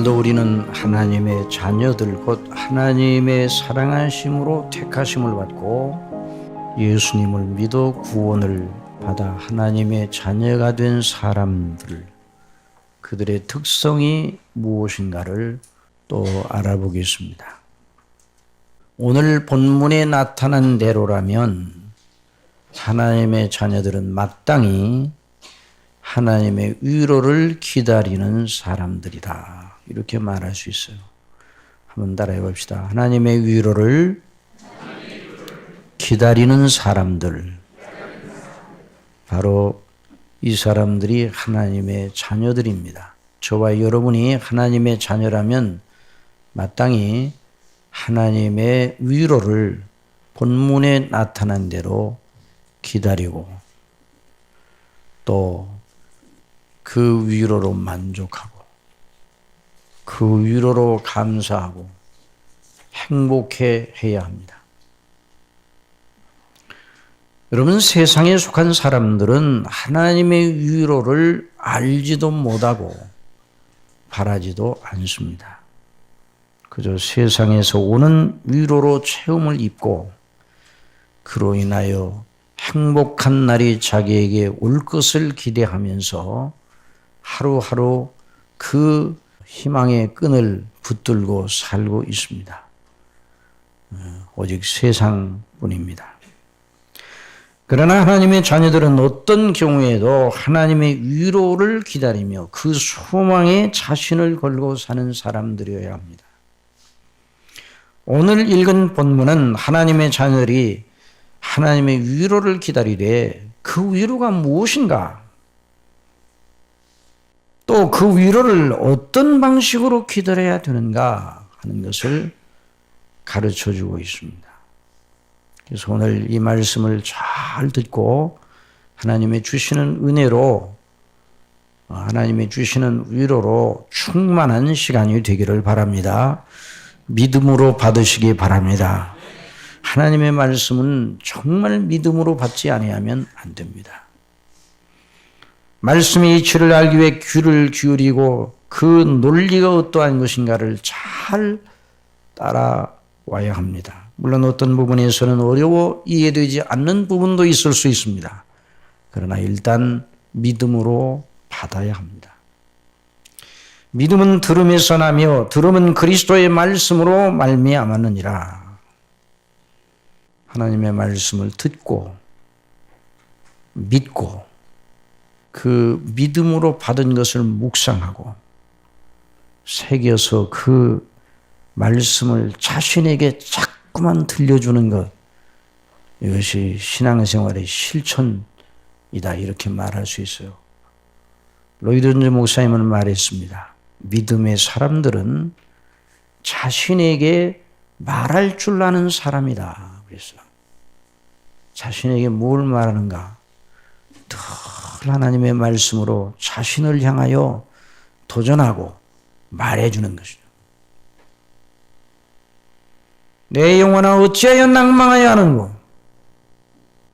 오늘도 우리는 하나님의 자녀들 곧 하나님의 사랑하심으로 택하심을 받고 예수님을 믿어 구원을 받아 하나님의 자녀가 된 사람들, 그들의 특성이 무엇인가를 또 알아보겠습니다. 오늘 본문에 나타난 대로라면 하나님의 자녀들은 마땅히 하나님의 위로를 기다리는 사람들이다, 이렇게 말할 수 있어요. 한번 따라해 봅시다. 하나님의 위로를 기다리는 사람들, 바로 이 사람들이 하나님의 자녀들입니다. 저와 여러분이 하나님의 자녀라면 마땅히 하나님의 위로를 본문에 나타난 대로 기다리고 또 그 위로로 만족하고 그 위로로 감사하고 행복해 해야 합니다. 여러분, 세상에 속한 사람들은 하나님의 위로를 알지도 못하고 바라지도 않습니다. 그저 세상에서 오는 위로로 체험을 입고 그로 인하여 행복한 날이 자기에게 올 것을 기대하면서 하루하루 그 희망의 끈을 붙들고 살고 있습니다. 오직 세상뿐입니다. 그러나 하나님의 자녀들은 어떤 경우에도 하나님의 위로를 기다리며 그 소망에 자신을 걸고 사는 사람들이어야 합니다. 오늘 읽은 본문은 하나님의 자녀들이 하나님의 위로를 기다리되 그 위로가 무엇인가, 또 그 위로를 어떤 방식으로 기다려야 되는가 하는 것을 가르쳐주고 있습니다. 그래서 오늘 이 말씀을 잘 듣고 하나님의 주시는 은혜로, 하나님의 주시는 위로로 충만한 시간이 되기를 바랍니다. 믿음으로 받으시기 바랍니다. 하나님의 말씀은 정말 믿음으로 받지 아니하면 안 됩니다. 말씀의 이치를 알기 위해 귀를 기울이고 그 논리가 어떠한 것인가를 잘 따라와야 합니다. 물론 어떤 부분에서는 어려워 이해되지 않는 부분도 있을 수 있습니다. 그러나 일단 믿음으로 받아야 합니다. 믿음은 들음에서 나며 들음은 그리스도의 말씀으로 말미암았느니라. 하나님의 말씀을 듣고 믿고 그 믿음으로 받은 것을 묵상하고 새겨서 그 말씀을 자신에게 자꾸만 들려주는 것, 이것이 신앙생활의 실천이다, 이렇게 말할 수 있어요. 로이드 목사님은 말했습니다. 믿음의 사람들은 자신에게 말할 줄 아는 사람이다. 그랬어요. 자신에게 뭘 말하는가? 늘 하나님의 말씀으로 자신을 향하여 도전하고 말해주는 것이죠. 내 영혼아 어찌하여 낭망하여 하는고,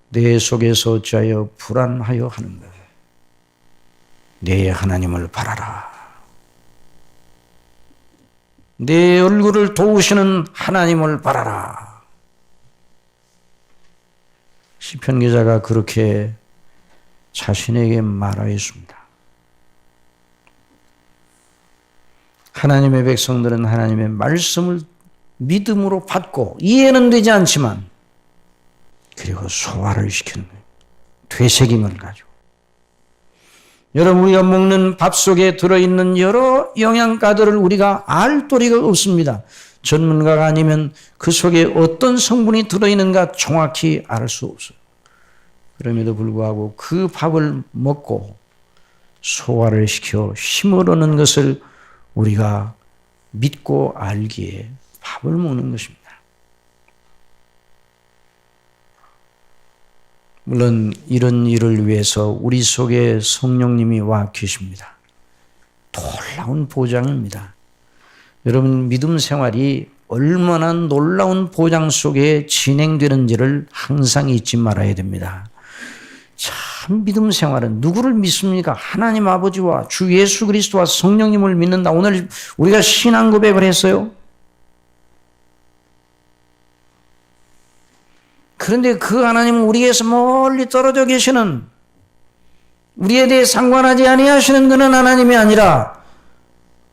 내 속에서 어찌하여 불안하여 하는가. 내 하나님을 바라라. 내 얼굴을 도우시는 하나님을 바라라. 시편 기자가 그렇게 자신에게 말하였습니다. 하나님의 백성들은 하나님의 말씀을 믿음으로 받고 이해는 되지 않지만 그리고 소화를 시키는 거예요. 되새김을 가지고. 여러분, 우리가 먹는 밥 속에 들어있는 여러 영양가들을 우리가 알 도리가 없습니다. 전문가가 아니면 그 속에 어떤 성분이 들어있는가 정확히 알 수 없어요. 그럼에도 불구하고 그 밥을 먹고 소화를 시켜 힘을 얻는 것을 우리가 믿고 알기에 밥을 먹는 것입니다. 물론 이런 일을 위해서 우리 속에 성령님이 와 계십니다. 놀라운 보장입니다. 여러분, 믿음 생활이 얼마나 놀라운 보장 속에 진행되는지를 항상 잊지 말아야 됩니다. 참 참 믿음 생활은 누구를 믿습니까? 하나님 아버지와 주 예수 그리스도와 성령님을 믿는다. 오늘 우리가 신앙 고백을 했어요. 그런데 그 하나님은 우리에서 멀리 떨어져 계시는, 우리에 대해 상관하지 아니하시는 그런 하나님이 아니라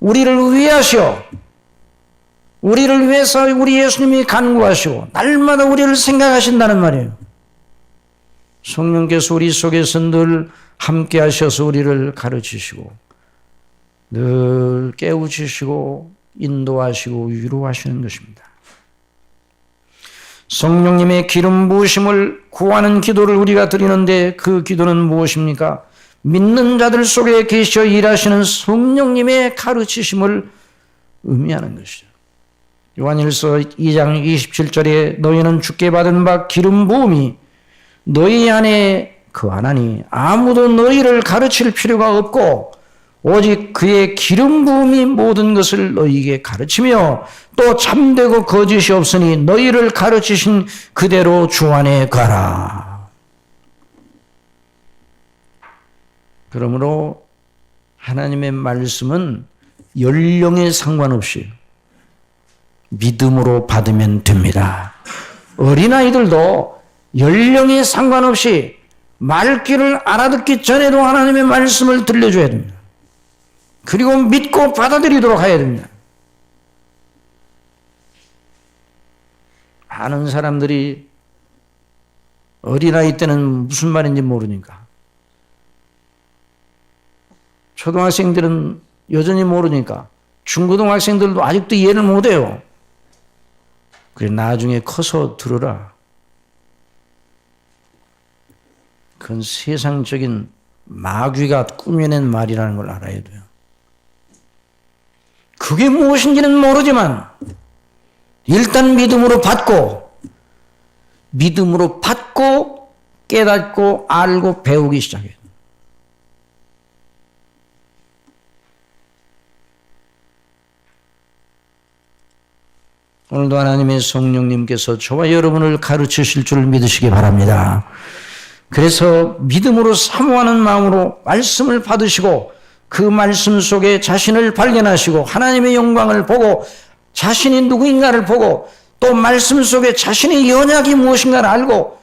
우리를 위하시오, 우리를 위해서 우리 예수님이 간구하시고 날마다 우리를 생각하신다는 말이에요. 성령께서 우리 속에서 늘 함께 하셔서 우리를 가르치시고 늘 깨우치시고 인도하시고 위로하시는 것입니다. 성령님의 기름 부으심을 구하는 기도를 우리가 드리는데 그 기도는 무엇입니까? 믿는 자들 속에 계셔 일하시는 성령님의 가르치심을 의미하는 것이죠. 요한일서 2장 27절에 너희는 주께 받은 바 기름 부음이 너희 안에 거하나니 아무도 너희를 가르칠 필요가 없고 오직 그의 기름 부음이 모든 것을 너희에게 가르치며 또 참되고 거짓이 없으니 너희를 가르치신 그대로 주 안에 가라. 그러므로 하나님의 말씀은 연령에 상관없이 믿음으로 받으면 됩니다. 어린아이들도 연령에 상관없이 말귀를 알아듣기 전에도 하나님의 말씀을 들려줘야 됩니다. 그리고 믿고 받아들이도록 해야 됩니다. 많은 사람들이 어린아이 때는 무슨 말인지 모르니까, 초등학생들은 여전히 모르니까 중고등학생들도 아직도 이해를 못해요. 그래 나중에 커서 들으라. 그건 세상적인 마귀가 꾸며낸 말이라는 걸 알아야 돼요. 그게 무엇인지는 모르지만 일단 믿음으로 받고 깨닫고 알고 배우기 시작해요. 오늘도 하나님의 성령님께서 저와 여러분을 가르치실 줄 믿으시기 바랍니다. 그래서 믿음으로 사모하는 마음으로 말씀을 받으시고 그 말씀 속에 자신을 발견하시고 하나님의 영광을 보고 자신이 누구인가를 보고 또 말씀 속에 자신의 연약이 무엇인가를 알고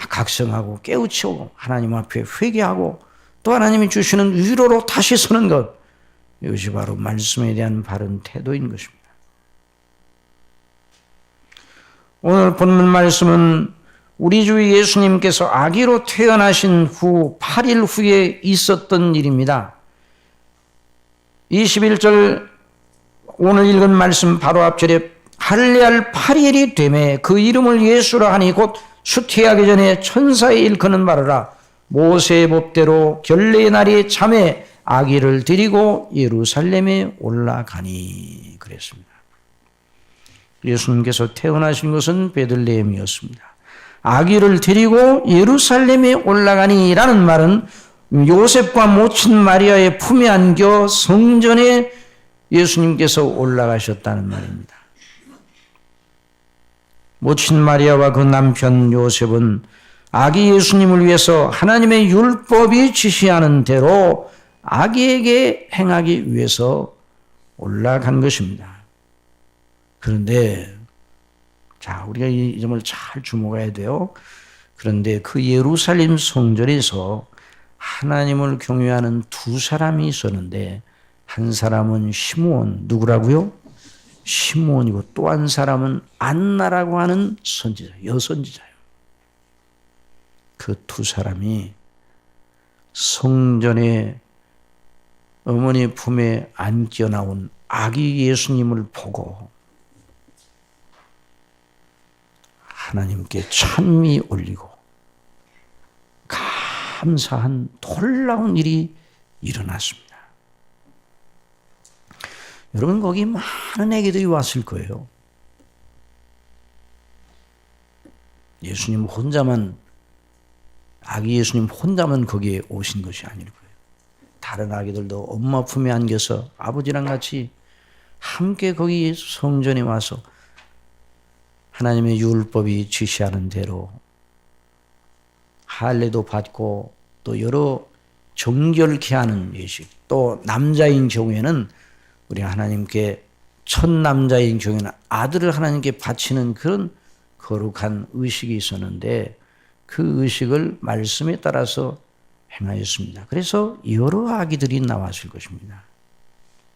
각성하고 깨우치고 하나님 앞에 회개하고 또 하나님이 주시는 위로로 다시 서는 것, 이것이 바로 말씀에 대한 바른 태도인 것입니다. 오늘 본문 말씀은 우리 주 예수님께서 아기로 태어나신 후 8일 후에 있었던 일입니다. 21절 오늘 읽은 말씀 바로 앞절에 할례할 8일이 되매 그 이름을 예수라 하니 곧 수태하기 전에 천사의 일컫는 바라라. 모세의 법대로 결례의 날이 참에 아기를 데리고 예루살렘에 올라가니 그랬습니다. 예수님께서 태어나신 것은 베들레헴이었습니다. 아기를 데리고 예루살렘에 올라가니라는 말은 요셉과 모친 마리아의 품에 안겨 성전에 예수님께서 올라가셨다는 말입니다. 모친 마리아와 그 남편 요셉은 아기 예수님을 위해서 하나님의 율법이 지시하는 대로 아기에게 행하기 위해서 올라간 것입니다. 그런데 자, 우리가 이 점을 잘 주목해야 돼요. 그런데 그 예루살렘 성전에서 하나님을 경외하는 두 사람이 있었는데 한 사람은 시므온, 누구라고요? 시므온이고 또 한 사람은 안나라고 하는 선지자, 여선지자예요. 그 두 사람이 성전에 어머니 품에 안겨 나온 아기 예수님을 보고 하나님께 찬미 올리고 감사한 놀라운 일이 일어났습니다. 여러분 거기 많은 애기들이 왔을 거예요. 예수님 혼자만, 아기 예수님 혼자만 거기에 오신 것이 아닐 거예요. 다른 아기들도 엄마 품에 안겨서 아버지랑 같이 함께 거기 성전에 와서 하나님의 율법이 지시하는 대로 할례도 받고 또 여러 정결케 하는 예식, 또 남자인 경우에는 우리 하나님께 첫 남자인 경우에는 아들을 하나님께 바치는 그런 거룩한 의식이 있었는데 그 의식을 말씀에 따라서 행하였습니다. 그래서 여러 아기들이 나왔을 것입니다.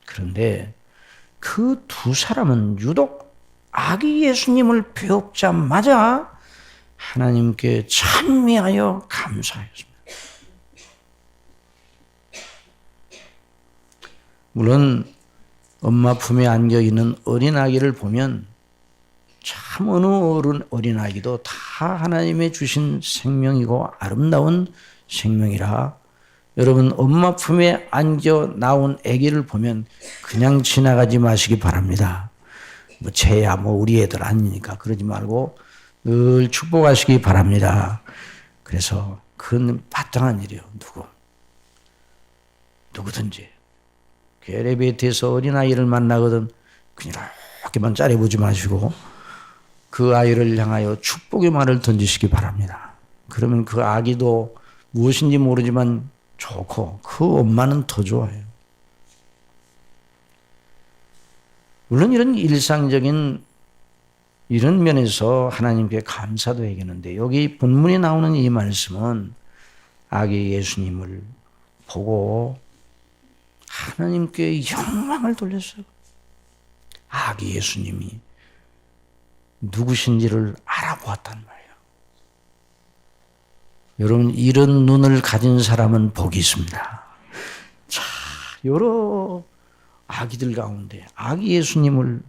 그런데 그 두 사람은 유독 아기 예수님을 배웁자마자 하나님께 찬미하여 감사하였습니다. 물론 엄마 품에 안겨 있는 어린아기를 보면 참 어느 어린아기도 다 하나님의 주신 생명이고 아름다운 생명이라 여러분 엄마 품에 안겨 나온 아기를 보면 그냥 지나가지 마시기 바랍니다. 뭐 쟤야 뭐 우리 애들 아니니까 그러지 말고 늘 축복하시기 바랍니다. 그래서 그건 마땅한 일이에요. 누구든지 엘리베이터에서 어린아이를 만나거든 그냥 이렇게만 짜려보지 마시고 그 아이를 향하여 축복의 말을 던지시기 바랍니다. 그러면 그 아기도 무엇인지 모르지만 좋고 그 엄마는 더 좋아요. 물론 이런 일상적인 이런 면에서 하나님께 감사도 해야겠는데 여기 본문에 나오는 이 말씀은 아기 예수님을 보고 하나님께 영광을 돌렸어요. 아기 예수님이 누구신지를 알아보았단 말이에요. 여러분 이런 눈을 가진 사람은 복이 있습니다. 자, 여러 아기들 가운데 아기 예수님을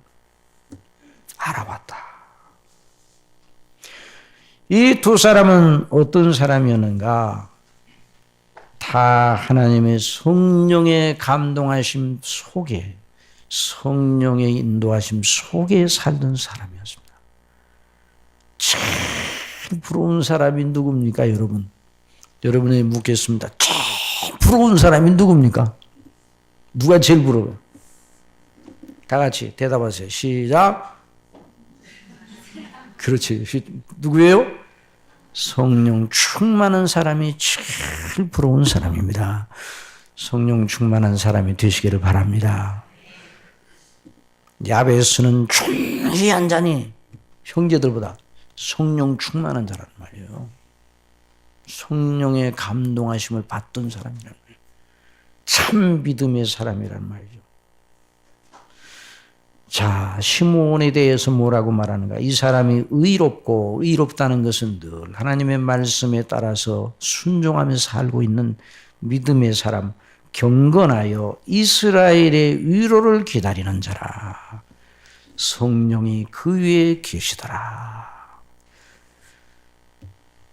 알아봤다. 이 두 사람은 어떤 사람이었는가? 다 하나님의 성령의 감동하심 속에 성령의 인도하심 속에 살던 사람이었습니다. 제일 부러운 사람이 누굽니까 여러분? 여러분에게 묻겠습니다. 제일 부러운 사람이 누굽니까? 누가 제일 부러워요? 다 같이 대답하세요. 시작. 그렇지. 누구예요? 성령 충만한 사람이 제일 부러운 사람입니다. 성령 충만한 사람이 되시기를 바랍니다. 야베스는 충분히 한 자니 형제들보다 성령 충만한 자란 말이에요. 성령의 감동하심을 받던 사람이란 말이에요. 참 믿음의 사람이란 말이죠. 자, 시므온에 대해서 뭐라고 말하는가? 이 사람이 의롭고 의롭다는 것은 늘 하나님의 말씀에 따라서 순종하며 살고 있는 믿음의 사람, 경건하여 이스라엘의 위로를 기다리는 자라. 성령이 그 위에 계시더라.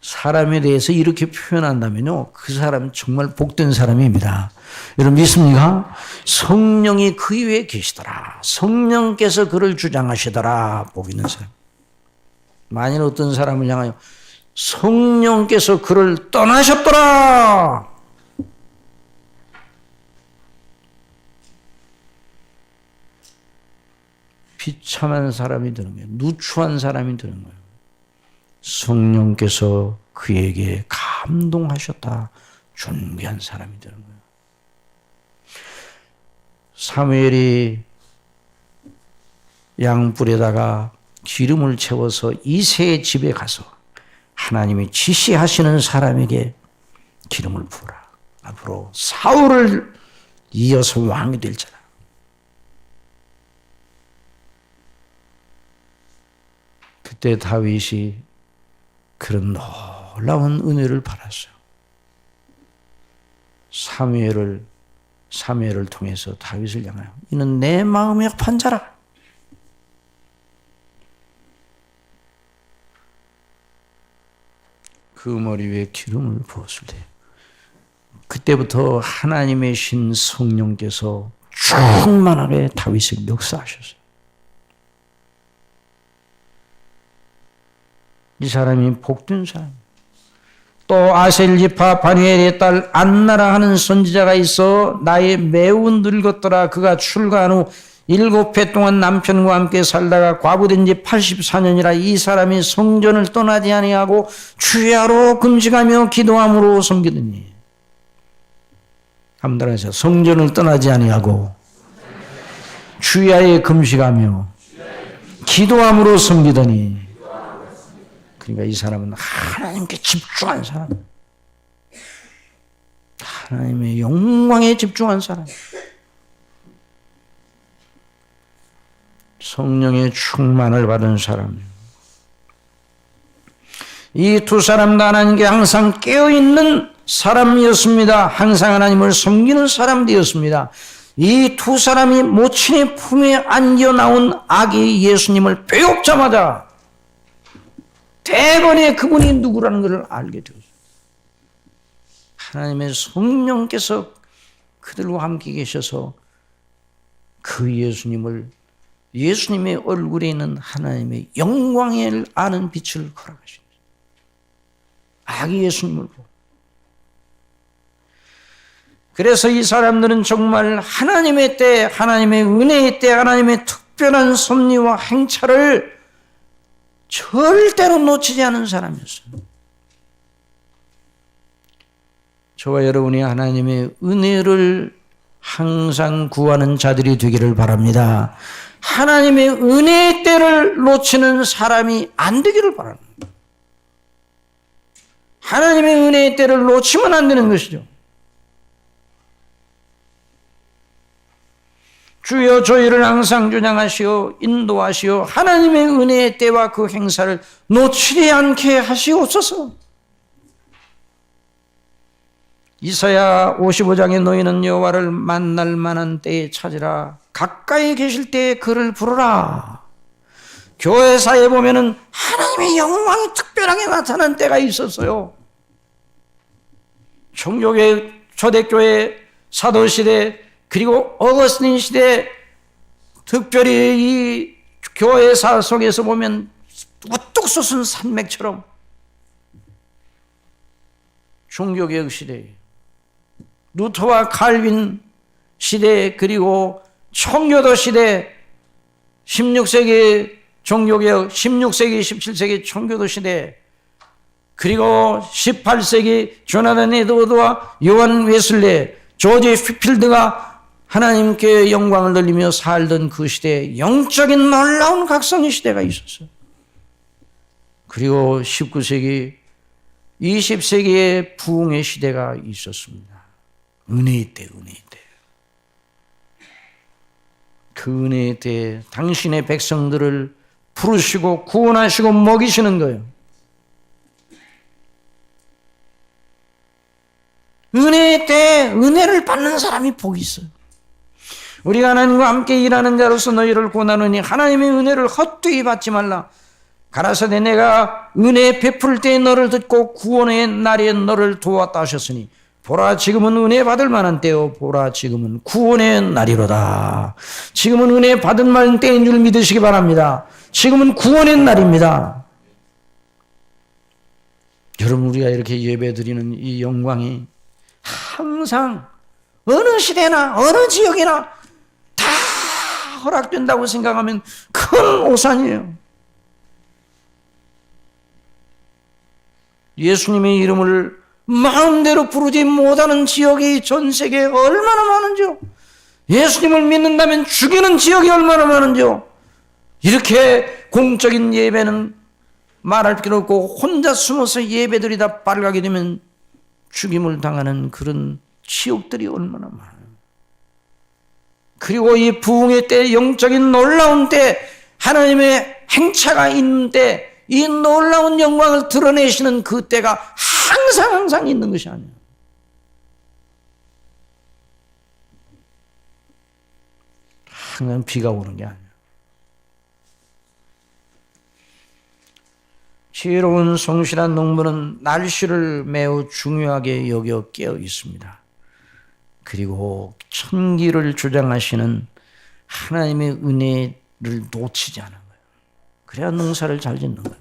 사람에 대해서 이렇게 표현한다면요, 그 사람은 정말 복된 사람입니다. 여러분 믿습니까? 성령이 그 위에 계시더라. 성령께서 그를 주장하시더라. 복 있는 사람. 만일 어떤 사람을 향하여 성령께서 그를 떠나셨더라. 비참한 사람이 되는 거예요. 누추한 사람이 되는 거예요. 성령께서 그에게 감동하셨다. 존귀한 사람이 되는 거예요. 사무엘이 양뿔에다가 기름을 채워서 이새의 집에 가서 하나님이 지시하시는 사람에게 기름을 부으라. 앞으로 사울을 이어서 왕이 될 자라. 그때 다윗이 그런 놀라운 은혜를 받았어요. 사무엘을 통해서 다윗을 향하여 이는 내 마음에 합한 자라. 그 머리 위에 기름을 부었을 때 그때부터 하나님의 신 성령께서 충만하게 다윗을 역사하셨어요. 이 사람이 복된 사람. 또 아셀 지파 바누엘의 딸 안나라 하는 선지자가 있어 나의 매우 늙었더라. 그가 출가한 후 7해 동안 남편과 함께 살다가 과부된 지 84년이라 이 사람이 성전을 떠나지 아니하고 주야로 금식하며 기도함으로 섬기더니. 한번 따라하세요. 성전을 떠나지 아니하고 주야에 금식하며 기도함으로 섬기더니. 그러니까 이 사람은 하나님께 집중한 사람, 하나님의 영광에 집중한 사람, 성령의 충만을 받은 사람. 이 두 사람도 하나님께 항상 깨어있는 사람이었습니다. 항상 하나님을 섬기는 사람들이었습니다. 이 두 사람이 모친의 품에 안겨 나온 아기 예수님을 빼앗자마자 대번에 그분이 누구라는 것을 알게 되었어요. 하나님의 성령께서 그들과 함께 계셔서 그 예수님의 얼굴에 있는 하나님의 영광을 아는 빛을 허락하신 거예요. 아기 예수님을 보고. 그래서 이 사람들은 정말 하나님의 때, 하나님의 은혜의 때, 하나님의 특별한 섭리와 행차를 절대로 놓치지 않은 사람이었어요. 저와 여러분이 하나님의 은혜를 항상 구하는 자들이 되기를 바랍니다. 하나님의 은혜의 때를 놓치는 사람이 안 되기를 바랍니다. 하나님의 은혜의 때를 놓치면 안 되는 것이죠. 주여 저희를 항상 주장하시어 인도하시어 하나님의 은혜의 때와 그 행사를 놓치지 않게 하시옵소서. 이사야 55장에 너희는 여호와를 만날 만한 때에 찾으라. 가까이 계실 때에 그를 부르라. 교회사에 보면은 하나님의 영광이 특별하게 나타난 때가 있었어요. 종교교회, 초대교회, 사도시대, 그리고 어거스틴 시대, 특별히 이 교회사 속에서 보면 우뚝 솟은 산맥처럼 종교개혁 시대, 루터와 칼빈 시대, 그리고 청교도 시대, 16세기 종교개혁, 16세기, 17세기 청교도 시대, 그리고 18세기 조나단 에드워드와 요한 웨슬레, 조지 휘필드가 하나님께 영광을 돌리며 살던 그 시대에 영적인 놀라운 각성의 시대가 있었어요. 그리고 19세기, 20세기의 부흥의 시대가 있었습니다. 은혜의 때, 은혜의 때. 그 은혜의 때 당신의 백성들을 부르시고 구원하시고 먹이시는 거예요. 은혜의 때 은혜를 받는 사람이 복이 있어요. 우리가 하나님과 함께 일하는 자로서 너희를 권하노니 하나님의 은혜를 헛되이 받지 말라. 가라사대 내가 은혜 베풀 때에 너를 듣고 구원의 날에 너를 도왔다 하셨으니 보라 지금은 은혜 받을 만한 때요 보라 지금은 구원의 날이로다. 지금은 은혜 받을 만한 때인 줄 믿으시기 바랍니다. 지금은 구원의 날입니다. 여러분, 우리가 이렇게 예배드리는 이 영광이 항상 어느 시대나 어느 지역이나 다 허락된다고 생각하면 큰 오산이에요. 예수님의 이름을 마음대로 부르지 못하는 지역이 전 세계에 얼마나 많은지요. 예수님을 믿는다면 죽이는 지역이 얼마나 많은지요. 이렇게 공적인 예배는 말할 필요 없고 혼자 숨어서 예배드리다 빨가게 되면 죽임을 당하는 그런 지옥들이 얼마나 많아요. 그리고 이 부흥의 때, 영적인 놀라운 때, 하나님의 행차가 있는 때, 이 놀라운 영광을 드러내시는 그 때가 항상 있는 것이 아니에요. 항상 비가 오는 게 아니에요. 지혜로운 성실한 농부는 날씨를 매우 중요하게 여겨 깨어 있습니다. 그리고 천기를 주장하시는 하나님의 은혜를 놓치지 않은 거예요. 그래야 농사를 잘 짓는 거예요.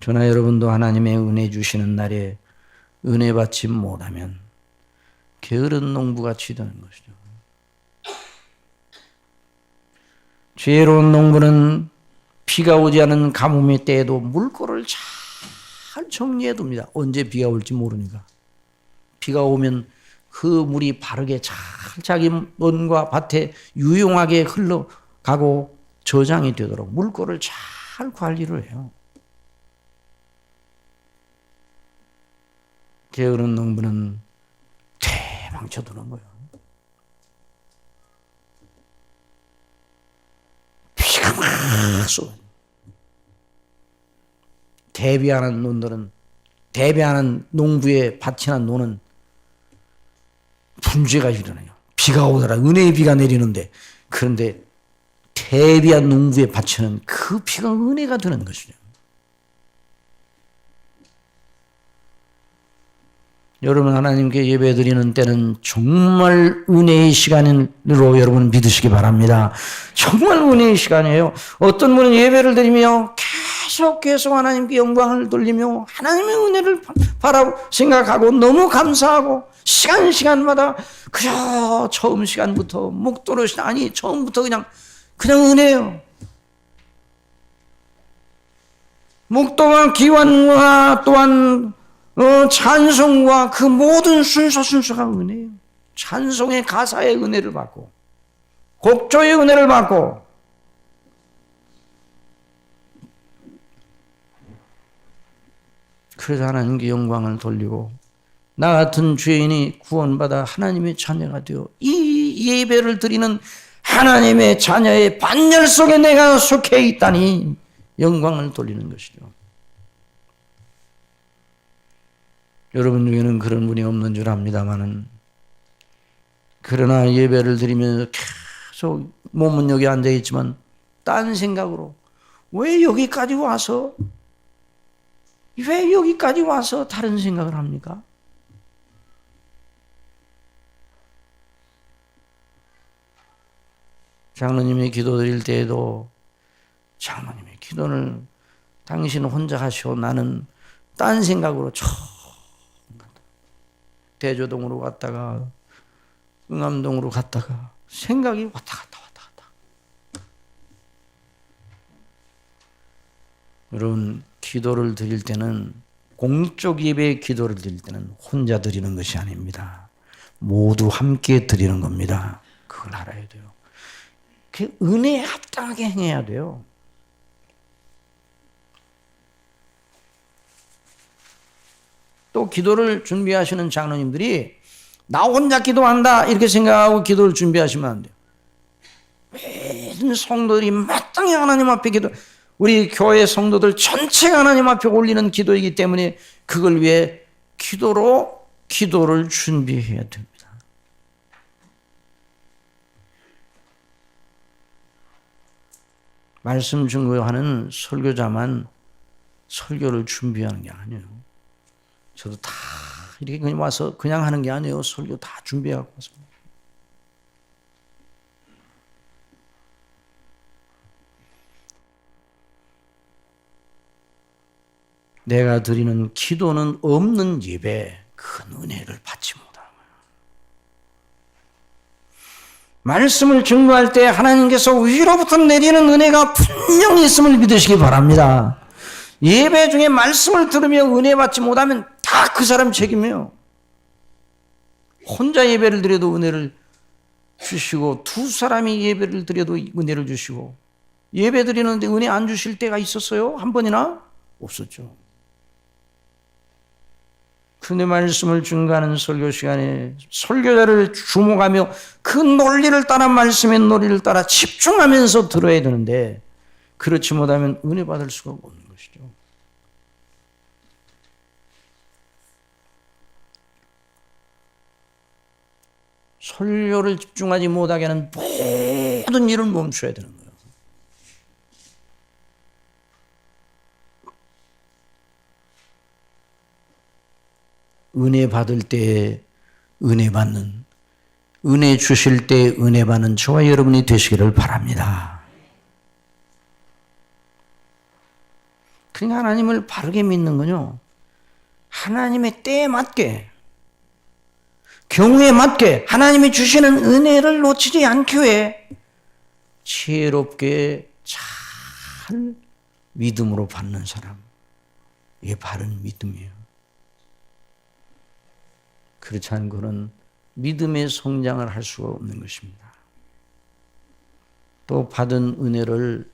저나 여러분도 하나님의 은혜 주시는 날에 은혜 받지 못하면 게으른 농부같이 되는 것이죠. 지혜로운 농부는 비가 오지 않은 가뭄의 때에도 물꼬를 잘 정리해 둡니다. 언제 비가 올지 모르니까. 비가 오면 그 물이 바르게 잘 자기 논과 밭에 유용하게 흘러가고 저장이 되도록 물꼬를 잘 관리를 해요. 게으른 농부는 대망쳐두는 거예요. 비가 막 쏟아요. 대비하는 논들은, 대비하는 농부의 밭이나 논은 문제가 일어나요. 비가 오더라. 은혜의 비가 내리는데, 그런데 대비한 농부의 밭에는 그 비가 은혜가 되는 것이죠. 여러분, 하나님께 예배드리는 때는 정말 은혜의 시간으로 여러분 믿으시기 바랍니다. 정말 은혜의 시간이에요. 어떤 분은 예배를 드리며 계속 하나님께 영광을 돌리며 하나님의 은혜를 생각하고 너무 감사하고 시간마다 그저 처음 시간부터 목도로 처음부터 그냥 은혜예요. 목도와 기원과 또한 찬송과 그 모든 순서가 은혜예요. 찬송의 가사의 은혜를 받고 곡조의 은혜를 받고 그래서 하나님께 영광을 돌리고 나 같은 죄인이 구원받아 하나님의 자녀가 되어 이 예배를 드리는 하나님의 자녀의 반열 속에 내가 속해 있다니 영광을 돌리는 것이죠. 여러분 중에는 그런 분이 없는 줄 압니다마는 그러나 예배를 드리면서 계속 몸은 여기 앉아 있지만 딴 생각으로 왜 여기까지 와서 다른 생각을 합니까? 장로님이 기도 드릴 때에도 장로님의 기도를 당신 혼자 하시오. 나는 딴 생각으로 대조동으로 갔다가 응암동으로 갔다가 생각이 왔다 갔다. 여러분, 기도를 드릴 때는 공적 예배의 기도를 드릴 때는 혼자 드리는 것이 아닙니다. 모두 함께 드리는 겁니다. 그걸 알아야 돼요. 그 은혜에 합당하게 행해야 돼요. 또 기도를 준비하시는 장로님들이 나 혼자 기도한다 이렇게 생각하고 기도를 준비하시면 안 돼요. 모든 성도들이 마땅히 하나님 앞에 우리 교회 성도들 전체가 하나님 앞에 올리는 기도이기 때문에 그걸 위해 기도를 준비해야 됩니다. 말씀 증거하는 설교자만 설교를 준비하는 게 아니에요. 저도 다 이렇게 그냥 와서 그냥 하는 게 아니에요. 설교 다 준비하고 와서. 내가 드리는 기도는 없는 예배, 큰 은혜를 받지 못하는 거예요. 말씀을 증거할 때 하나님께서 위로부터 내리는 은혜가 분명히 있음을 믿으시기 바랍니다. 예배 중에 말씀을 들으며 은혜 받지 못하면 다 그 사람 책임이에요. 혼자 예배를 드려도 은혜를 주시고 두 사람이 예배를 드려도 은혜를 주시고 예배 드리는데 은혜 안 주실 때가 있었어요? 한 번이나? 없었죠. 그런데 말씀을 증거하는 설교 시간에 설교자를 주목하며 그 논리를 따라 말씀의 논리를 따라 집중하면서 들어야 되는데 그렇지 못하면 은혜 받을 수가 없는 것이죠. 설교를 집중하지 못하게 하는 모든 일을 멈춰야 되는 거예요. 은혜 받을 때 은혜 받는, 은혜 주실 때 은혜 받는 저와 여러분이 되시기를 바랍니다. 그러니까 하나님을 바르게 믿는 건요, 하나님의 때에 맞게 경우에 맞게 하나님이 주시는 은혜를 놓치지 않기 위해 지혜롭게 잘 믿음으로 받는 사람, 이게 바른 믿음이에요. 그렇지 않은 그는 믿음의 성장을 할 수가 없는 것입니다. 또 받은 은혜를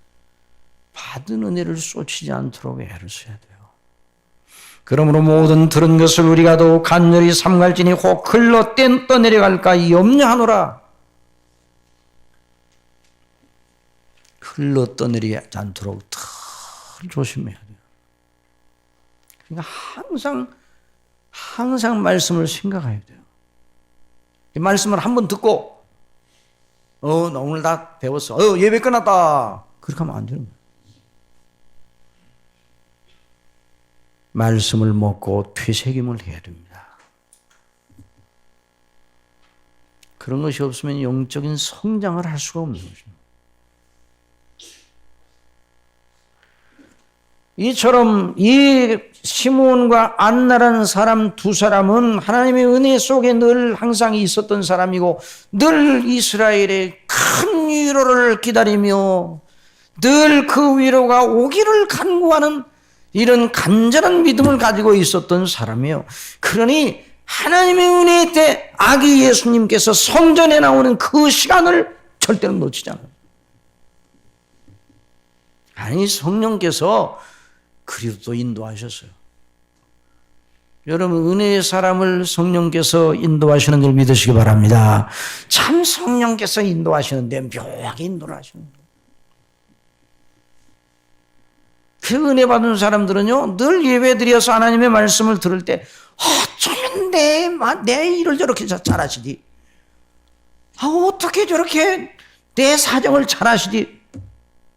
쏟치지 않도록 애를 써야 돼요. 그러므로 모든 들은 것을 우리가 도 간절히 삼갈지니 혹 흘러 떠내려갈까 염려하노라. 흘러 떠내리지 않도록 늘 조심해야 돼요. 그러니까 항상 말씀을 생각해야 돼요. 이 말씀을 한번 듣고 나 오늘 다 배웠어. 예배 끝났다. 그렇게 하면 안 되는 거예요. 말씀을 먹고 되새김을 해야 됩니다. 그런 것이 없으면 영적인 성장을 할 수가 없는 것입니다. 이처럼 이 시므온과 안나라는 사람 두 사람은 하나님의 은혜 속에 늘 항상 있었던 사람이고 늘 이스라엘의 큰 위로를 기다리며 늘 그 위로가 오기를 간구하는 이런 간절한 믿음을 가지고 있었던 사람이에요. 그러니 하나님의 은혜 때 아기 예수님께서 성전에 나오는 그 시간을 절대로 놓치지 않아요. 아니 성령께서 그리도 인도하셨어요. 여러분 은혜의 사람을 성령께서 인도하시는 줄 믿으시기 바랍니다. 참 성령께서 인도하시는데 묘하게 인도를 하시는 거예요. 그 은혜 받은 사람들은요 늘 예배드려서 하나님의 말씀을 들을 때 어쩌면 내 일을 저렇게 잘하시지, 어떻게 저렇게 내 사정을 잘하시지,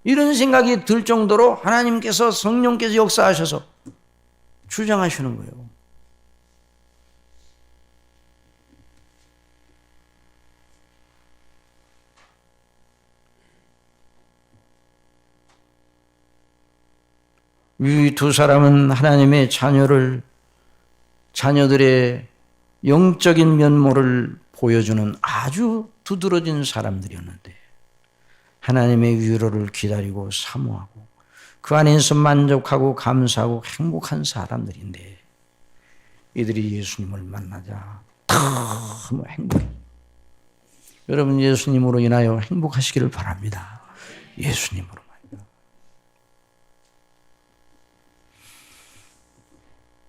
이런 생각이 들 정도로 하나님께서 성령께서 역사하셔서 주장하시는 거예요. 이 두 사람은 하나님의 자녀들의 영적인 면모를 보여주는 아주 두드러진 사람들이었는데 하나님의 위로를 기다리고 사모하고 그 안에서 만족하고 감사하고 행복한 사람들인데 이들이 예수님을 만나자 너무 행복해. 여러분 예수님으로 인하여 행복하시기를 바랍니다. 예수님으로.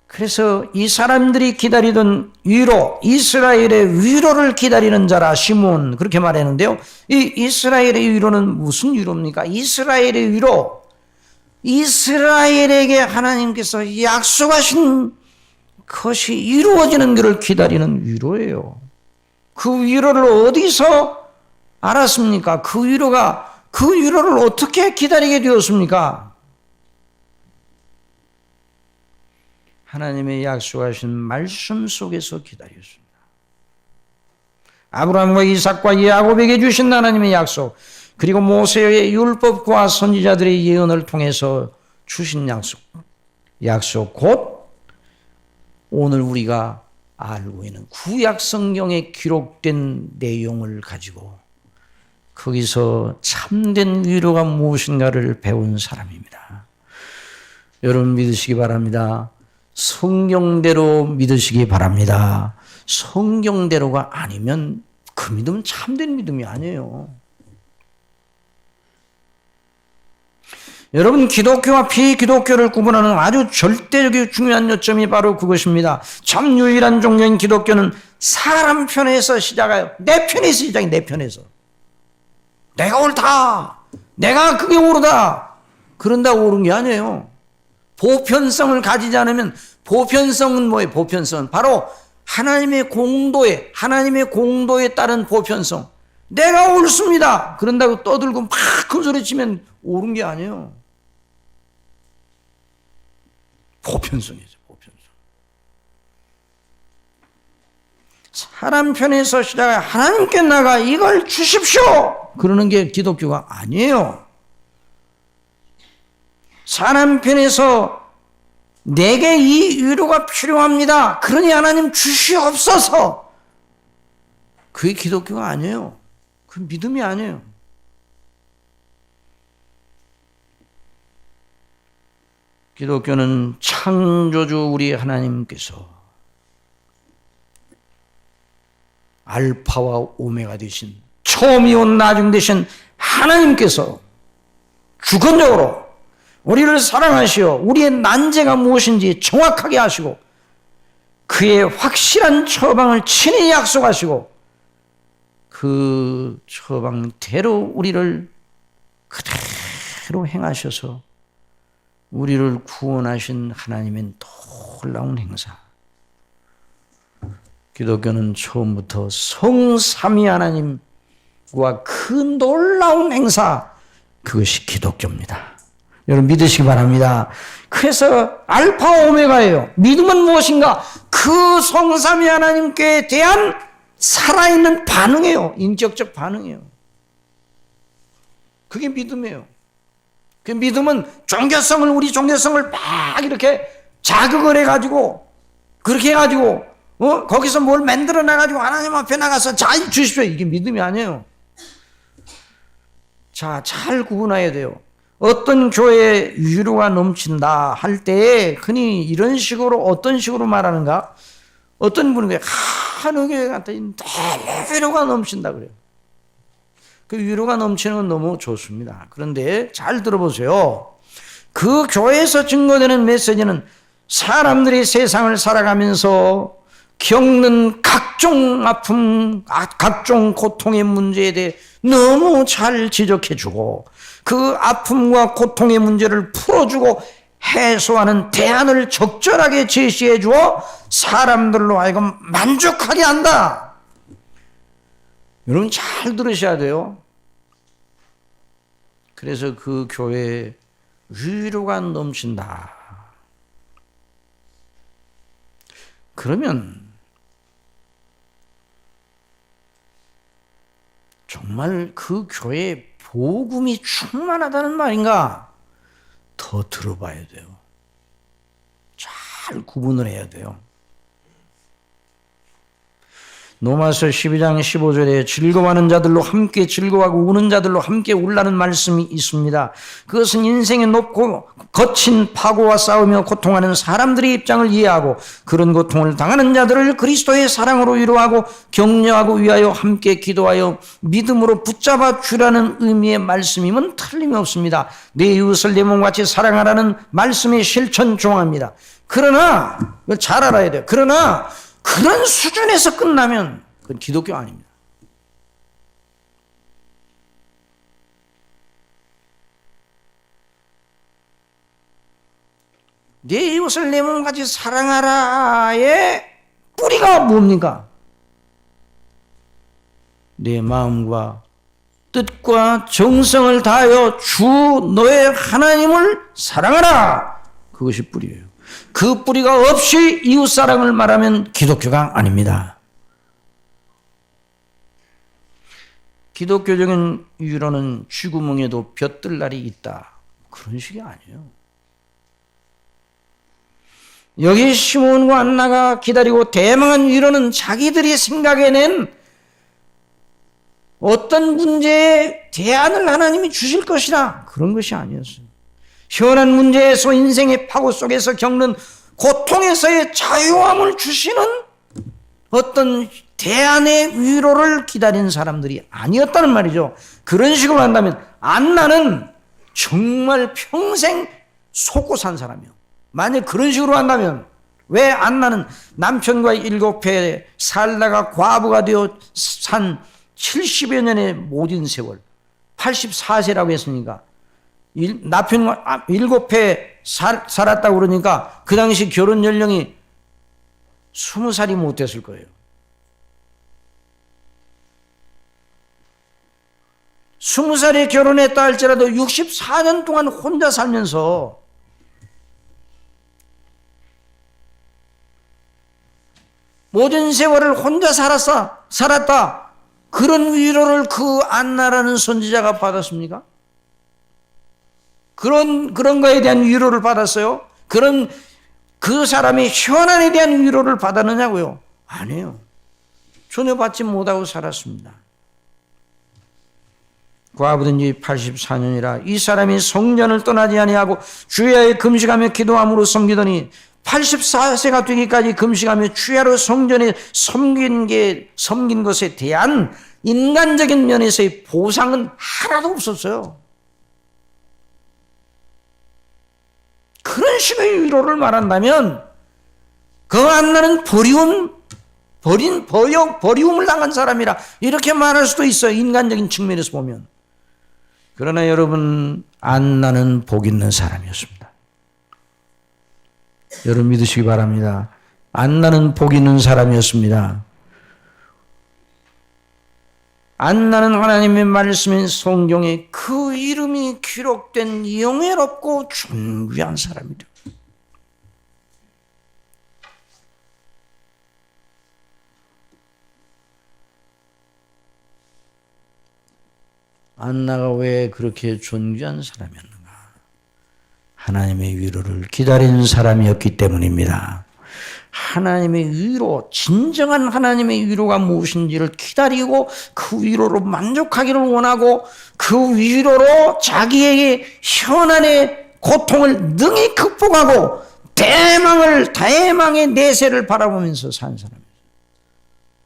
그래서 이 사람들이 기다리던 위로, 이스라엘의 위로를 기다리는 자라 시므온 그렇게 말했는데요. 이 이스라엘의 위로는 무슨 위로입니까? 이스라엘의 위로, 이스라엘에게 하나님께서 약속하신 것이 이루어지는 것을 기다리는 위로예요. 그 위로를 어디서 알았습니까? 그 위로를 어떻게 기다리게 되었습니까? 하나님의 약속하신 말씀 속에서 기다렸습니다. 아브라함과 이삭과 야곱에게 주신 하나님의 약속, 그리고 모세의 율법과 선지자들의 예언을 통해서 주신 약속 곧 오늘 우리가 알고 있는 구약 성경에 기록된 내용을 가지고 거기서 참된 위로가 무엇인가를 배운 사람입니다. 여러분 믿으시기 바랍니다. 성경대로 믿으시기 바랍니다. 성경대로가 아니면 그 믿음은 참된 믿음이 아니에요. 여러분 기독교와 비기독교를 구분하는 아주 절대적이고 중요한 요점이 바로 그것입니다. 참 유일한 종교인 기독교는 사람 편에서 시작해요. 내 편에서 시작해. 내 편에서. 내가 옳다. 내가 그게 옳다. 그런다고 옳은 게 아니에요. 보편성을 가지지 않으면, 보편성은 뭐예요? 보편성은 바로 하나님의 공도에 따른 보편성. 내가 옳습니다. 그런다고 떠들고 막 큰 소리 치면 옳은 게 아니에요. 보편성이죠, 보편성. 사람 편에서 시작해 하나님께 나가 이걸 주십시오. 그러는 게 기독교가 아니에요. 사람 편에서 내게 이 위로가 필요합니다. 그러니 하나님 주시옵소서. 그게 기독교가 아니에요. 그 믿음이 아니에요. 기독교는 창조주 우리 하나님께서 알파와 오메가 되신, 처음이요 나중 되신 하나님께서 주권적으로 우리를 사랑하시어 우리의 난제가 무엇인지 정확하게 하시고 그의 확실한 처방을 친히 약속하시고 그 처방대로 우리를 그대로 행하셔서 우리를 구원하신 하나님의 놀라운 행사. 기독교는 처음부터 성삼위 하나님과 그 놀라운 행사, 그것이 기독교입니다. 여러분 믿으시기 바랍니다. 그래서 알파 오메가예요. 믿음은 무엇인가? 그 성삼위 하나님께 대한 살아있는 반응이에요. 인격적 반응이에요. 그게 믿음이에요. 그 믿음은 우리 종교성을 막 이렇게 자극을 해가지고, 그렇게 해가지고, 거기서 뭘 만들어 놔가지고 하나님 앞에 나가서 잘 주십시오. 이게 믿음이 아니에요. 자, 잘 구분해야 돼요. 어떤 교회에 위로가 넘친다 할 때 흔히 이런 식으로, 어떤 식으로 말하는가? 어떤 분은 한 교회 같은 위로가 넘친다 그래요. 그 위로가 넘치는 건 너무 좋습니다. 그런데 잘 들어보세요. 그 교회에서 증거되는 메시지는 사람들이 세상을 살아가면서 겪는 각종 아픔, 각종 고통의 문제에 대해 너무 잘 지적해주고 그 아픔과 고통의 문제를 풀어주고 해소하는 대안을 적절하게 제시해 주어 사람들로 하여금 만족하게 한다. 여러분 잘 들으셔야 돼요. 그래서 그 교회에 위로가 넘친다. 그러면 정말 그 교회에 복음이 충만하다는 말인가? 더 들어봐야 돼요. 잘 구분을 해야 돼요. 로마서 12장 15절에 즐거워하는 자들로 함께 즐거워하고 우는 자들로 함께 울라는 말씀이 있습니다. 그것은 인생의 높고 거친 파고와 싸우며 고통하는 사람들의 입장을 이해하고 그런 고통을 당하는 자들을 그리스도의 사랑으로 위로하고 격려하고 위하여 함께 기도하여 믿음으로 붙잡아 주라는 의미의 말씀임은 틀림없습니다. 내 이웃을 내 몸같이 사랑하라는 말씀의 실천 종합니다. 그러나 잘 알아야 돼요. 그러나 그런 수준에서 끝나면 그건 기독교 아닙니다. 내 이웃을 내 몸같이 사랑하라의 뿌리가 뭡니까? 내 마음과 뜻과 정성을 다하여 주 너의 하나님을 사랑하라. 그것이 뿌리예요. 그 뿌리가 없이 이웃사랑을 말하면 기독교가 아닙니다. 기독교적인 위로는 쥐구멍에도 볕들 날이 있다. 그런 식이 아니에요. 여기 시몬과 안나가 기다리고 대망한 위로는 자기들이 생각해낸 어떤 문제에 대안을 하나님이 주실 것이라 그런 것이 아니었어요. 현안 문제에서 인생의 파고 속에서 겪는 고통에서의 자유함을 주시는 어떤 대안의 위로를 기다린 사람들이 아니었다는 말이죠. 그런 식으로 한다면 안나는 정말 평생 속고 산 사람이에요. 만약 그런 식으로 한다면 왜 안나는 남편과 7회 살다가 과부가 되어 산 70여 년의 모든 세월 84세라고 했으니까 남편과 7회 살았다고 그러니까 그 당시 결혼 연령이 20살이 못 됐을 거예요. 20살에 결혼했다 할지라도 64년 동안 혼자 살면서 모든 세월을 혼자 살았다. 그런 위로를 그 안나라는 선지자가 받았습니까? 그런 거에 대한 위로를 받았어요? 그 사람의 현안에 대한 위로를 받았느냐고요? 아니에요. 전혀 받지 못하고 살았습니다. 과부된 지 84년이라 이 사람이 성전을 떠나지 아니하고 주야에 금식하며 기도함으로 섬기더니 84세가 되기까지 금식하며 주야로 성전에 섬긴 것에 대한 인간적인 면에서의 보상은 하나도 없었어요. 그런 식의 위로를 말한다면 그 안나는 버리움을 당한 사람이라 이렇게 말할 수도 있어요. 인간적인 측면에서 보면. 그러나 여러분, 안나는 복 있는 사람이었습니다. 여러분 믿으시기 바랍니다. 안나는 복 있는 사람이었습니다. 안나는 하나님의 말씀인 성경에 그 이름이 기록된 영예롭고 존귀한 사람이다. 안나가 왜 그렇게 존귀한 사람이었는가? 하나님의 위로를 기다리는 사람이었기 때문입니다. 하나님의 위로, 진정한 하나님의 위로가 무엇인지를 기다리고 그 위로로 만족하기를 원하고 그 위로로 자기에게 현안의 고통을 능히 극복하고 대망의 내세를 바라보면서 산 사람이에요.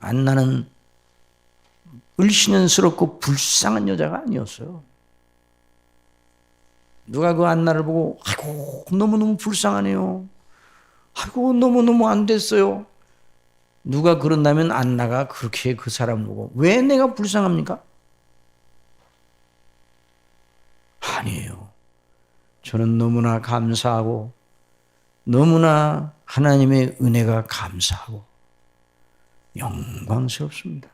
안나는 을씨년스럽고 불쌍한 여자가 아니었어요. 누가 그 안나를 보고 아이고 너무너무 불쌍하네요. 아이고 너무너무 안 됐어요. 누가 그런다면 안나가 그렇게 그 사람 보고 왜 내가 불쌍합니까? 아니에요. 저는 너무나 감사하고 너무나 하나님의 은혜가 감사하고 영광스럽습니다.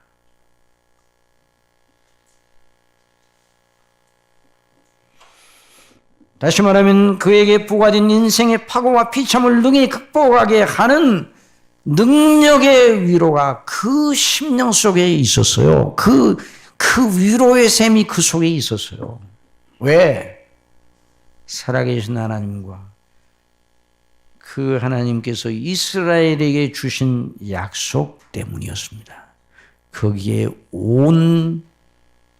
다시 말하면 그에게 부과된 인생의 파고와 비참을 능히 극복하게 하는 능력의 위로가 그 심령 속에 있었어요. 그 위로의 셈이 그 속에 있었어요. 왜? 살아계신 하나님과 그 하나님께서 이스라엘에게 주신 약속 때문이었습니다. 거기에 온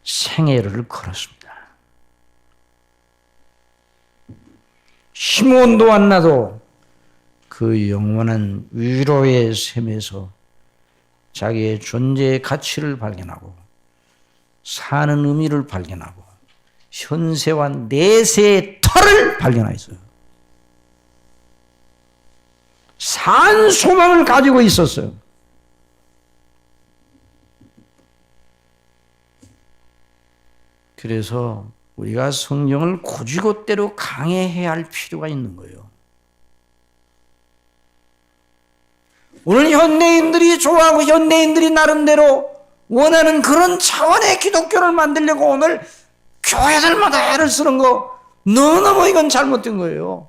생애를 걸었습니다. 시몬도 안나도 그 영원한 위로의 셈에서 자기의 존재의 가치를 발견하고 사는 의미를 발견하고 현세와 내세의 터를 발견했어요. 산 소망을 가지고 있었어요. 그래서 우리가 성경을 곧이곧대로 강해해야 할 필요가 있는 거예요. 오늘 현대인들이 좋아하고 현대인들이 나름대로 원하는 그런 차원의 기독교를 만들려고 오늘 교회들마다 애를 쓰는 거 너무너무 이건 잘못된 거예요.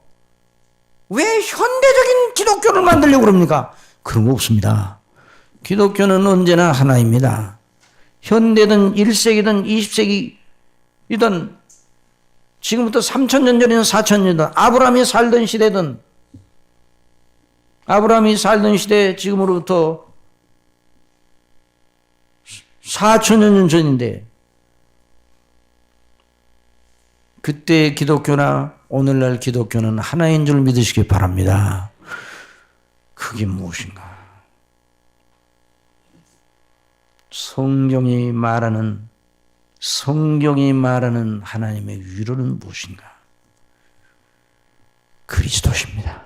왜 현대적인 기독교를 만들려고 그럽니까? 그런 거 없습니다. 기독교는 언제나 하나입니다. 현대든 1세기든 20세기이든 지금부터 3,000년 전이든 4,000년이든 아브라함이 살던 시대든 아브라함이 살던 시대 지금으로부터 4,000년 전인데 그때의 기독교나 오늘날 기독교는 하나인 줄 믿으시기 바랍니다. 그게 무엇인가? 성경이 말하는 하나님의 위로는 무엇인가? 그리스도십니다.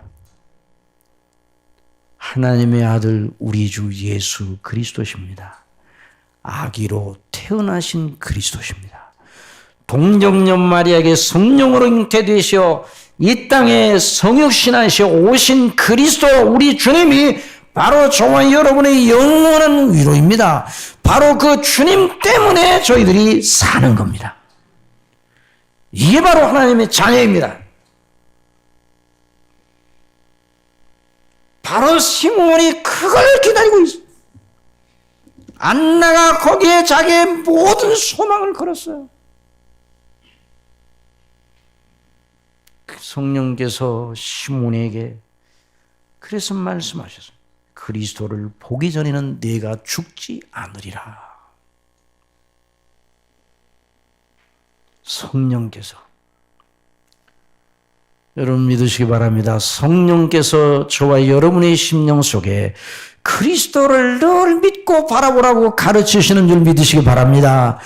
하나님의 아들 우리 주 예수 그리스도십니다. 아기로 태어나신 그리스도십니다. 동정녀 마리아에게 성령으로 잉태되시어 이 땅에 성육신하시어 오신 그리스도 우리 주님이 바로 저와 여러분의 영원한 위로입니다. 바로 그 주님 때문에 저희들이 사는 겁니다. 이게 바로 하나님의 자녀입니다. 바로 시몬이 그걸 기다리고 있어요. 안나가 거기에 자기의 모든 소망을 걸었어요. 성령께서 시몬에게 그래서 말씀하셨어요. 그리스도를 보기 전에는 내가 죽지 않으리라. 성령께서, 여러분 믿으시기 바랍니다. 성령께서 저와 여러분의 심령 속에 그리스도를 늘 믿고 바라보라고 가르치시는 줄 믿으시기 바랍니다.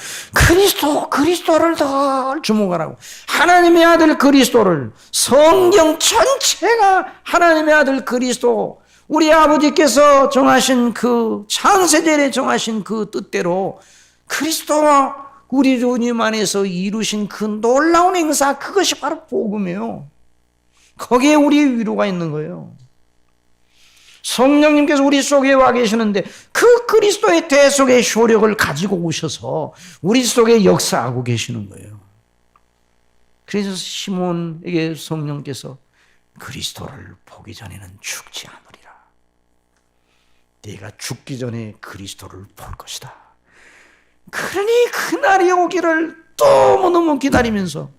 그리스도를 더 주목하라고. 하나님의 아들 그리스도를, 성경 전체가 하나님의 아들 그리스도, 우리 아버지께서 정하신 그 창세전에 정하신 그 뜻대로 그리스도와 우리 주님 안에서 이루신 그 놀라운 행사, 그것이 바로 복음이에요. 거기에 우리의 위로가 있는 거예요. 성령님께서 우리 속에 와 계시는데 그 그리스도의 대속의 효력을 가지고 오셔서 우리 속에 역사하고 계시는 거예요. 그래서 시몬에게 성령께서 그리스도를 보기 전에는 죽지 않으리라. 네가 죽기 전에 그리스도를 볼 것이다. 그러니 그날이 오기를 너무너무 기다리면서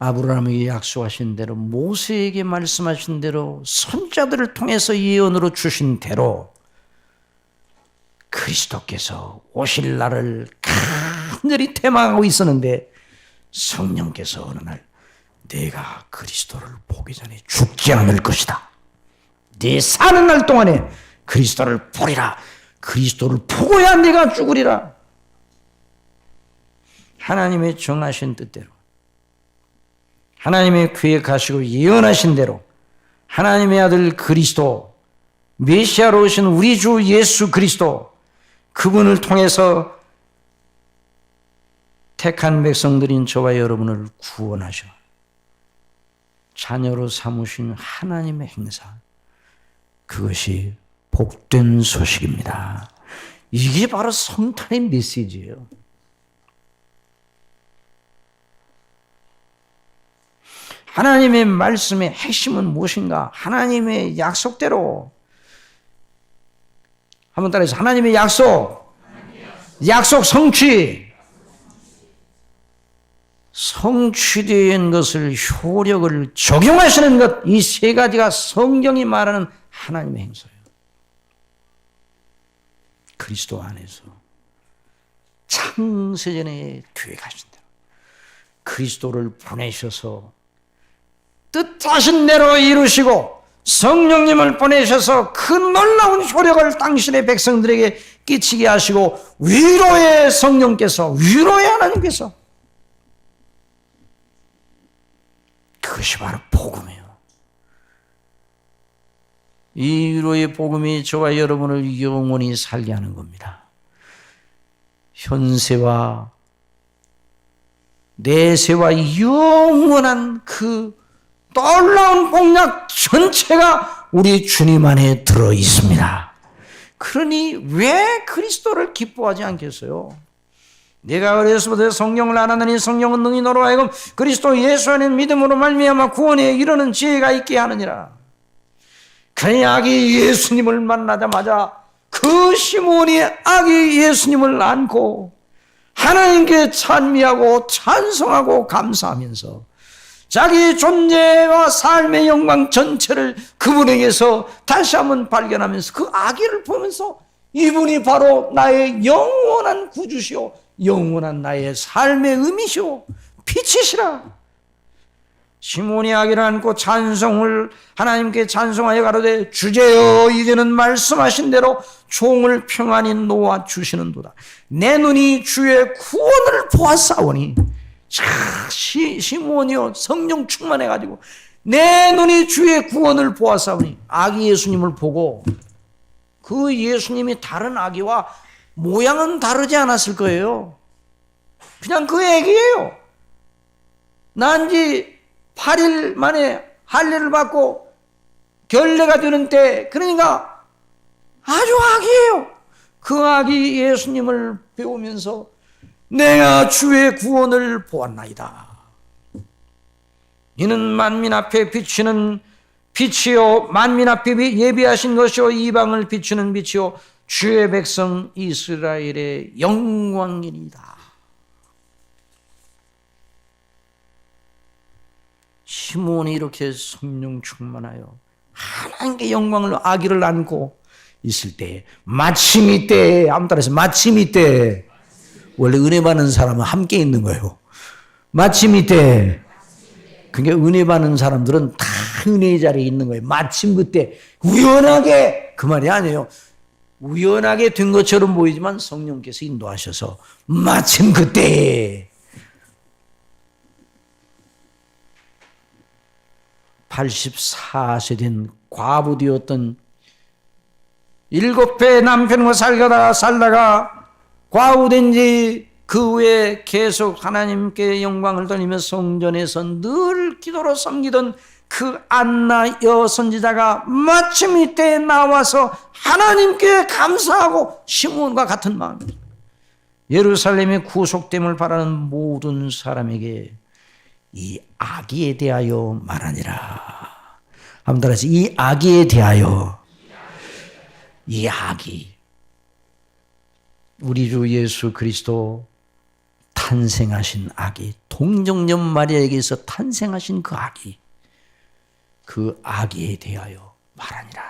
아브라함에게 약속하신 대로, 모세에게 말씀하신 대로, 선자들을 통해서 예언으로 주신 대로 그리스도께서 오실 날을 간절히 대망하고 있었는데 성령께서 어느 날 내가 그리스도를 보기 전에 죽지 않을 것이다. 네 사는 날 동안에 그리스도를 보리라. 그리스도를 보고야 네가 죽으리라. 하나님의 정하신 뜻대로, 하나님의 계획하시고 예언하신 대로 하나님의 아들 그리스도, 메시아로 오신 우리 주 예수 그리스도, 그분을 통해서 택한 백성들인 저와 여러분을 구원하셔 자녀로 삼으신 하나님의 행사, 그것이 복된 소식입니다. 이게 바로 성탄의 메시지예요. 하나님의 말씀의 핵심은 무엇인가? 하나님의 약속대로, 한번 따라해서 하나님의 약속 성취. 성취된 것을, 효력을 적용하시는 것, 이 세 가지가 성경이 말하는 하나님의 행사예요. 그리스도 안에서 창세전에 계획하신 대로 그리스도를 보내셔서 뜻하신 대로 이루시고, 성령님을 보내셔서 그 놀라운 효력을 당신의 백성들에게 끼치게 하시고, 위로의 성령께서, 위로의 하나님께서, 그것이 바로 복음이에요. 이 위로의 복음이 저와 여러분을 영원히 살게 하는 겁니다. 현세와 내세와 영원한 그 놀라운 복락 전체가 우리 주님 안에 들어 있습니다. 그러니 왜 그리스도를 기뻐하지 않겠어요? 내가 어려서부터 성령을 안 하느니 성령은 능히 너로 하여금 그리스도 예수 안에 믿음으로 말미암아 구원에 이르는 지혜가 있게 하느니라. 그러니 아기 예수님을 만나자마자 그 시몬이 아기 예수님을 안고 하나님께 찬미하고 찬송하고 감사하면서 자기 존재와 삶의 영광 전체를 그분에게서 다시 한번 발견하면서 그 아기를 보면서 이분이 바로 나의 영원한 구주시오, 영원한 나의 삶의 의미시오, 빛이시라. 시몬이 아기를 안고 찬송을 하나님께 찬송하여 가로되 주제여 이제는 말씀하신 대로 종을 평안히 놓아 주시는도다. 내 눈이 주의 구원을 보았사오니. 시몬이요, 성령 충만해가지고 내 눈이 주의 구원을 보았사오니, 아기 예수님을 보고, 그 예수님이 다른 아기와 모양은 다르지 않았을 거예요. 그냥 그 애기예요. 난지 8일 만에 할례를 받고 결례가 되는 때, 그러니까 아주 아기예요. 그 아기 예수님을 배우면서 내가 주의 구원을 보았나이다. 이는 만민 앞에 비치는 빛이요, 만민 앞에 예비하신 것이요, 이방을 비추는 빛이요, 주의 백성 이스라엘의 영광이니이다. 시므온이 이렇게 성령 충만하여 하나님께 영광을 아기를 안고 있을 때 마침 이때, 아무 따라서 마침 이때, 원래 은혜 받는 사람은 함께 있는 거예요. 마침 이때. 그러니까 은혜 받는 사람들은 다 은혜의 자리에 있는 거예요. 마침 그때 우연하게, 그 말이 아니에요. 우연하게 된 것처럼 보이지만 성령께서 인도하셔서 마침 그때 84세 된 과부 되었던 7배 남편과 살다가 과부된 지 그 후에 계속 하나님께 영광을 돌리며 성전에서 늘 기도로 섬기던 그 안나 여선지자가 마침 이때 나와서 하나님께 감사하고 시므온과 같은 마음입니다. 예루살렘의 구속됨을 바라는 모든 사람에게 이 아기에 대하여 말하니라. 한번 따라서 이 아기에 대하여. 이 아기, 우리 주 예수 그리스도 탄생하신 아기, 동정녀 마리아에게서 탄생하신 그 아기, 그 아기에 대하여 말하니라.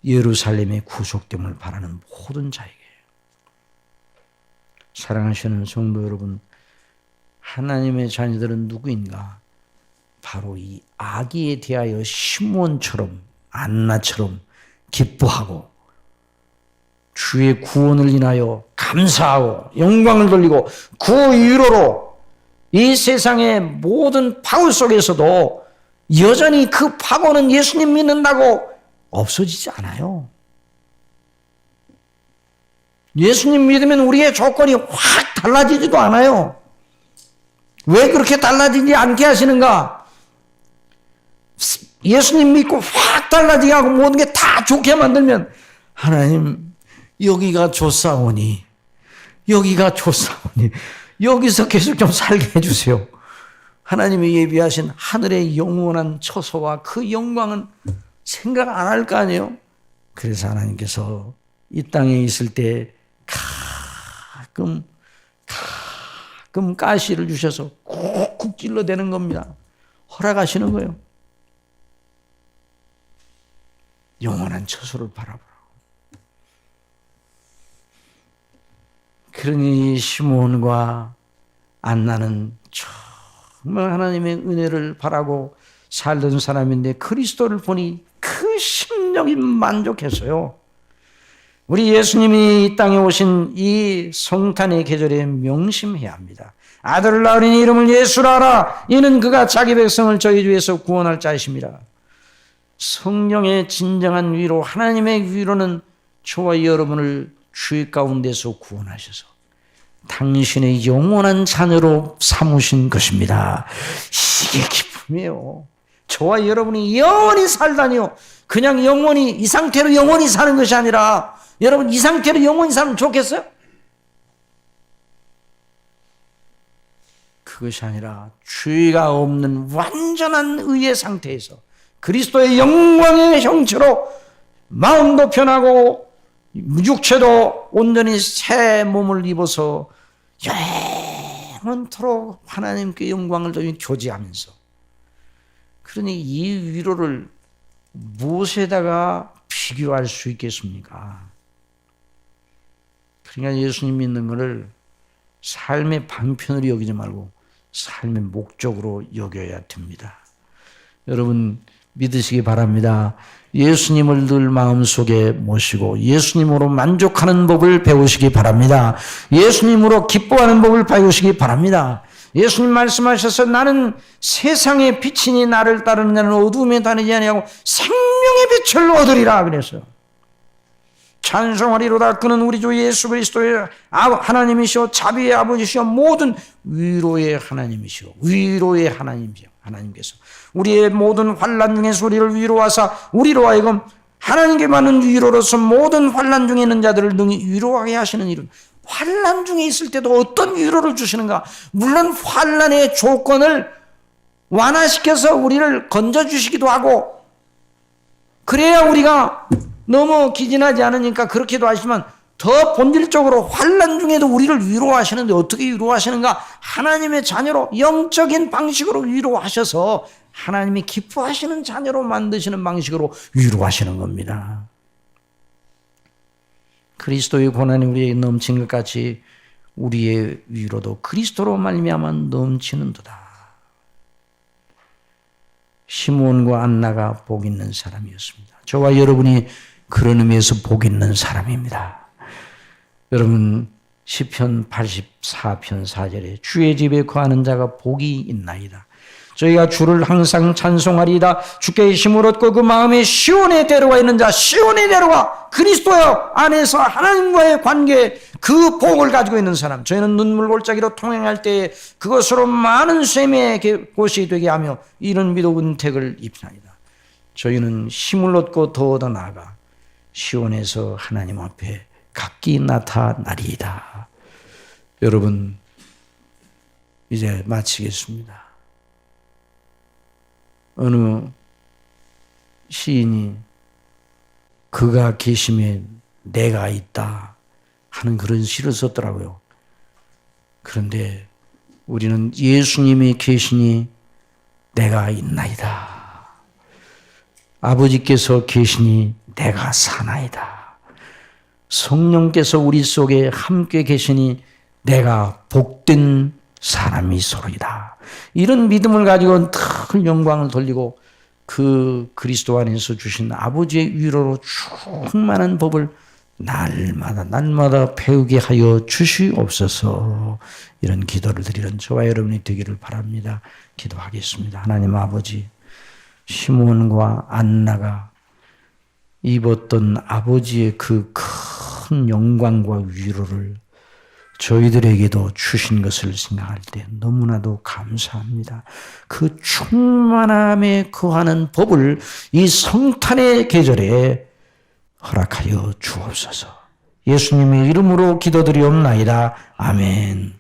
예루살렘의 구속됨을 바라는 모든 자에게. 사랑하시는 성도 여러분, 하나님의 자녀들은 누구인가? 바로 이 아기에 대하여 시므온처럼, 안나처럼 기뻐하고 주의 구원을 인하여 감사하고 영광을 돌리고 그 위로로 이 세상의 모든 파고 속에서도 여전히 그 파고는 예수님 믿는다고 없어지지 않아요. 예수님 믿으면 우리의 조건이 확 달라지지도 않아요. 왜 그렇게 달라지지 않게 하시는가? 예수님 믿고 확 달라지게 하고 모든 게 다 좋게 만들면 하나님 여기가 좋사오니 여기서 계속 좀 살게 해주세요. 하나님이 예비하신 하늘의 영원한 처소와 그 영광은 생각 안 할 거 아니에요. 그래서 하나님께서 이 땅에 있을 때 가끔 가시를 주셔서 쿡쿡 찔러대는 겁니다. 허락하시는 거예요. 영원한 처소를 바라보라고. 그러니 시므온과 안나는 정말 하나님의 은혜를 바라고 살던 사람인데 그리스도를 보니 그 심령이 만족했어요. 우리 예수님이 이 땅에 오신 이 성탄의 계절에 명심해야 합니다. 아들을 낳으니 이름을 예수라 하라. 이는 그가 자기 백성을 저희 주에서 구원할 자이십니다. 성령의 진정한 위로, 하나님의 위로는 저와 여러분을 주의 가운데서 구원하셔서 당신의 영원한 자녀로 삼으신 것입니다. 이게 기쁨이에요. 저와 여러분이 영원히 살다니요. 그냥 영원히 이 상태로 영원히 사는 것이 아니라 여러분 이 상태로 영원히 살면 좋겠어요? 그것이 아니라 죄가 없는 완전한 의의 상태에서 그리스도의 영광의 형체로 마음도 편하고 육체도 온전히 새 몸을 입어서 영원토록 하나님께 영광을 돌리며 교제하면서, 그러니 이 위로를 무엇에다가 비교할 수 있겠습니까? 그러니까 예수님 믿는 것을 삶의 방편으로 여기지 말고 삶의 목적으로 여겨야 됩니다. 여러분 믿으시기 바랍니다. 예수님을 늘 마음속에 모시고 예수님으로 만족하는 법을 배우시기 바랍니다. 예수님으로 기뻐하는 법을 배우시기 바랍니다. 예수님 말씀하셔서 나는 세상의 빛이니 나를 따르는 자는 어두움에 다니지 아니하고 생명의 빛을 얻으리라 그랬어요. 찬송하리로다. 그는 우리 주 예수 그리스도의 하나님이시오, 자비의 아버지시오, 모든 위로의 하나님이시오. 위로의 하나님이시오. 하나님께서 우리의 모든 환난 중에서 우리를 위로하사 우리로 하여금 하나님께 받는 위로로서 모든 환난 중에 있는 자들을 능히 위로하게 하시는 이름. 환난 중에 있을 때도 어떤 위로를 주시는가? 물론 환난의 조건을 완화시켜서 우리를 건져주시기도 하고, 그래야 우리가 너무 기진하지 않으니까 그렇게도 하시지만 더 본질적으로 환난 중에도 우리를 위로하시는데 어떻게 위로하시는가? 하나님의 자녀로 영적인 방식으로 위로하셔서 하나님이 기뻐하시는 자녀로 만드시는 방식으로 위로하시는 겁니다. 그리스도의 고난이 우리에게 넘친 것 같이 우리의 위로도 그리스도로 말미암아 넘치는도다. 시므온과 안나가 복 있는 사람이었습니다. 저와 여러분이 그런 의미에서 복 있는 사람입니다. 여러분 시편 84편 4절에 주의 집에 거하는 자가 복이 있나이다. 저희가 주를 항상 찬송하리이다. 주께 힘을 얻고 그 마음에 시온에 데려와 있는 자, 시온에 데려와 그리스도 안에서 하나님과의 관계, 그 복을 가지고 있는 사람. 저희는 눈물 골짜기로 통행할 때에 그것으로 많은 셈의 곳이 되게 하며 이런 믿음 은택을 입나이다. 저희는 힘을 얻고 더 나아가 시온에서 하나님 앞에 각기 나타나리이다. 여러분 이제 마치겠습니다. 어느 시인이 그가 계심에 내가 있다 하는 그런 시를 썼더라고요. 그런데 우리는 예수님이 계시니 내가 있나이다. 아버지께서 계시니 내가 사나이다. 성령께서 우리 속에 함께 계시니 내가 복된 사람이 소로이다. 이런 믿음을 가지고 큰 영광을 돌리고 그 그리스도 안에서 주신 아버지의 위로로 충만한 법을 날마다 배우게 하여 주시옵소서. 이런 기도를 드리는 저와 여러분이 되기를 바랍니다. 기도하겠습니다. 하나님 아버지, 시므온과 안나가 입었던 아버지의 그 큰 영광과 위로를 저희들에게도 주신 것을 생각할 때 너무나도 감사합니다. 그 충만함에 거하는 법을 이 성탄의 계절에 허락하여 주옵소서. 예수님의 이름으로 기도드리옵나이다. 아멘.